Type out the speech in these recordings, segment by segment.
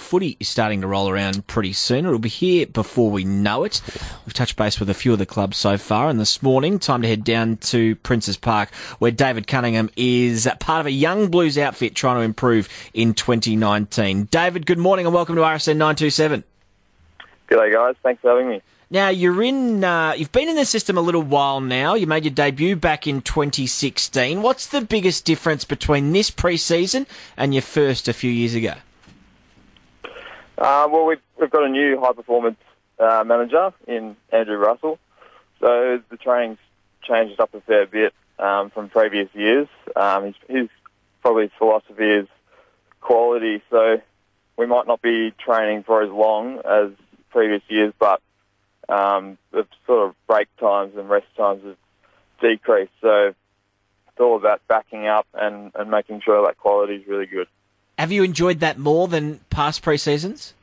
footy is starting to roll around pretty soon. It'll be here before we know it. We've touched base with a few of the clubs so far, and this morning, time to head down to Princes Park, where David Cuningham is part of a young Blues outfit trying to improve in 2019. David, good morning and welcome to RSN 927. G'day guys, thanks for having me. Now, you've been in the system a little while now. You made your debut back in 2016. What's the biggest difference between this pre-season and your first a few years ago? Well, we've got a new high-performance manager in Andrew Russell. So the training's changed up a fair bit from previous years. His philosophy is quality, so we might not be training for as long as previous years, but the sort of break times and rest times have decreased. So it's all about backing up and making sure that quality is really good. Have you enjoyed that more than past pre-seasons?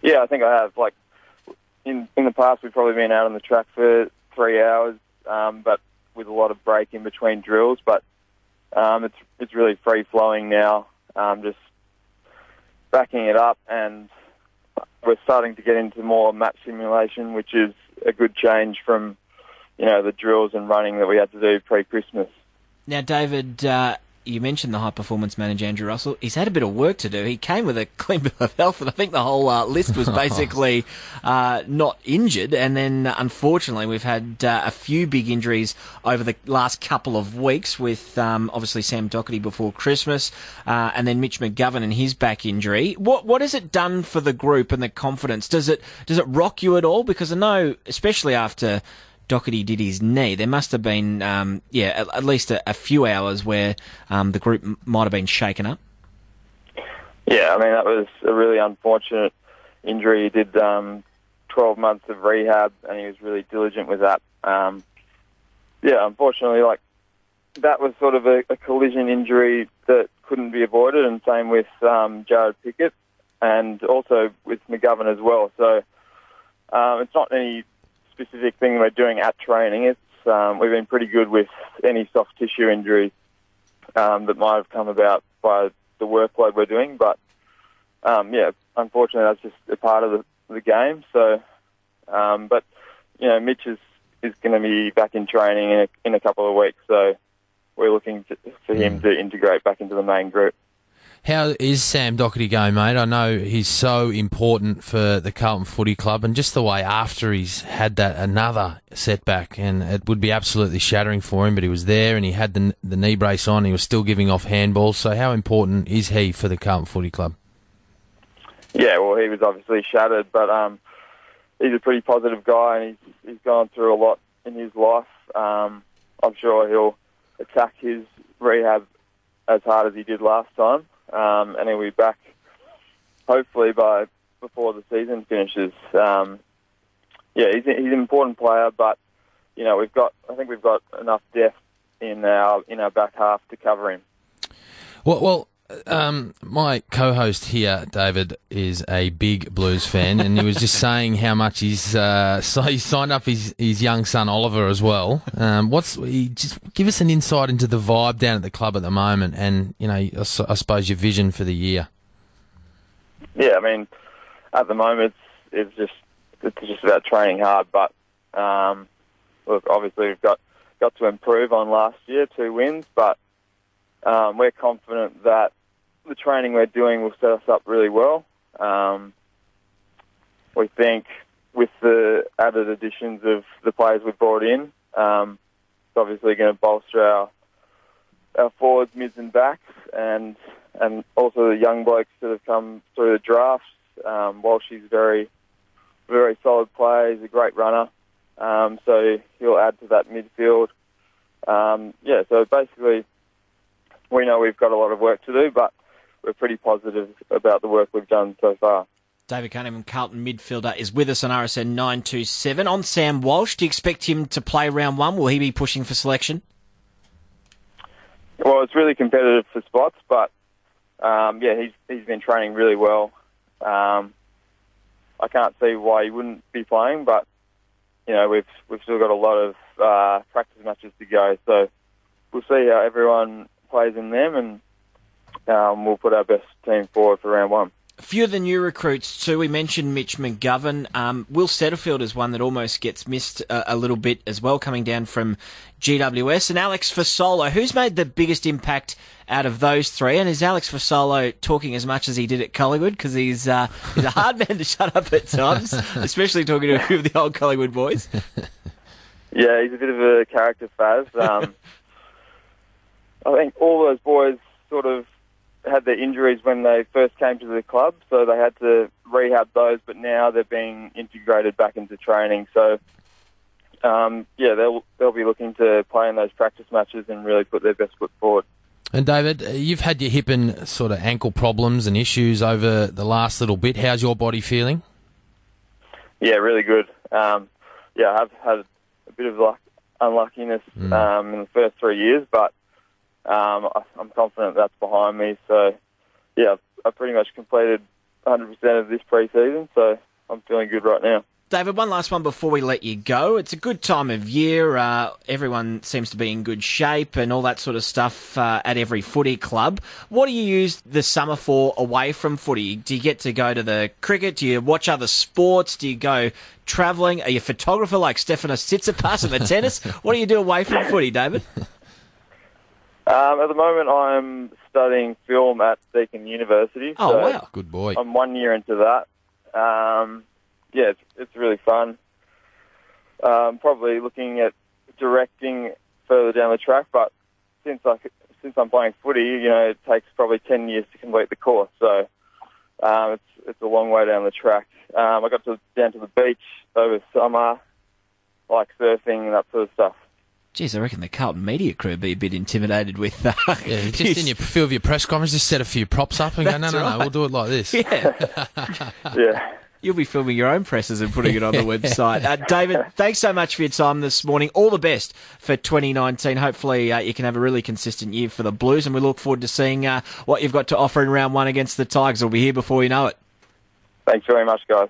Yeah, I think I have. Like in the past, we've probably been out on the track for 3 hours, but with a lot of break in between drills. But it's really free-flowing now, just backing it up, and we're starting to get into more match simulation, which is a good change from, the drills and running that we had to do pre-Christmas. Now, David, you mentioned the high-performance manager, Andrew Russell. He's had a bit of work to do. He came with a clean bill of health, and I think the whole list was basically not injured. And then, unfortunately, we've had a few big injuries over the last couple of weeks with, obviously, Sam Doherty before Christmas, and then Mitch McGovern and his back injury. What has it done for the group and the confidence? Does it rock you at all? Because I know, especially after Doherty did his knee, there must have been, at least a few hours where the group might have been shaken up. Yeah, I mean, that was a really unfortunate injury. He did 12 months of rehab, and he was really diligent with that. Unfortunately, that was sort of a collision injury that couldn't be avoided, and same with Jared Pickett, and also with McGovern as well. So it's not any specific thing we're doing at training. It's we've been pretty good with any soft tissue injuries that might have come about by the workload we're doing. But unfortunately, that's just a part of the game. So, Mitch is going to be back in training in a couple of weeks. So we're looking for him to integrate back into the main group. How is Sam Doherty going, mate? I know he's so important for the Carlton Footy Club, and just the way after he's had that another setback, and it would be absolutely shattering for him, but he was there and he had the knee brace on, he was still giving off handballs. So how important is he for the Carlton Footy Club? Yeah, well, he was obviously shattered, but he's a pretty positive guy, and he's gone through a lot in his life. I'm sure he'll attack his rehab as hard as he did last time. And he'll be back hopefully before the season finishes. He's an important player, but I think we've got enough depth in our back half to cover him. Well, my co-host here, David, is a big Blues fan, and he was just saying how much he signed up his young son Oliver as well. Just give us an insight into the vibe down at the club at the moment, and I suppose your vision for the year. Yeah, I mean, at the moment it's just about training hard, but look, obviously we've got to improve on last year, 2 wins, but we're confident that the training we're doing will set us up really well. We think with the added additions of the players we've brought in, it's obviously going to bolster our forwards, mids and backs, and also the young blokes that have come through the drafts. Walsh is very, very solid player. He's a great runner. So he'll add to that midfield. So basically we know we've got a lot of work to do, but we're pretty positive about the work we've done so far. David Cuningham, Carlton midfielder, is with us on RSN 927. On Sam Walsh, do you expect him to play round one? Will he be pushing for selection? Well, it's really competitive for spots, but he's been training really well. I can't see why he wouldn't be playing, but we've still got a lot of practice matches to go, so we'll see how everyone plays in them, and we'll put our best team forward for round one. A few of the new recruits too. We mentioned Mitch McGovern. Will Setterfield is one that almost gets missed a little bit as well, coming down from GWS. And Alex Fasolo. Who's made the biggest impact out of those three? And is Alex Fasolo talking as much as he did at Collingwood? Because he's a hard man to shut up at times, especially talking to a few of the old Collingwood boys. Yeah, he's a bit of a character, Faz. I think all those boys sort of had their injuries when they first came to the club, so they had to rehab those, but now they're being integrated back into training. So, they'll be looking to play in those practice matches and really put their best foot forward. And David, you've had your hip and sort of ankle problems and issues over the last little bit. How's your body feeling? Yeah, really good. I have had a bit of unluckiness in the first 3 years, but I'm confident that's behind me. So, I've pretty much completed 100% of this preseason, so I'm feeling good right now. David, one last one before we let you go. It's a good time of year. Everyone seems to be in good shape and all that sort of stuff at every footy club. What do you use the summer for away from footy? Do you get to go to the cricket? Do you watch other sports? Do you go travelling? Are you a photographer like Stefanos Tsitsipas in the tennis? What do you do away from footy, David? At the moment, I'm studying film at Deakin University. Oh, so wow. Good boy. I'm 1 year into that. It's really fun. Probably looking at directing further down the track, but since I'm playing footy, it takes probably 10 years to complete the course. So it's a long way down the track. I got down to the beach over summer, like surfing and that sort of stuff. Geez, I reckon the Carlton media crew would be a bit intimidated with that. Yeah, just in your feel of your press conference, just set a few props up and go, no, we'll do it like this. Yeah. Yeah. You'll be filming your own presses and putting it on the website. David, thanks so much for your time this morning. All the best for 2019. Hopefully you can have a really consistent year for the Blues, and we look forward to seeing what you've got to offer in round one against the Tigers. We'll be here before you know it. Thanks very much, guys.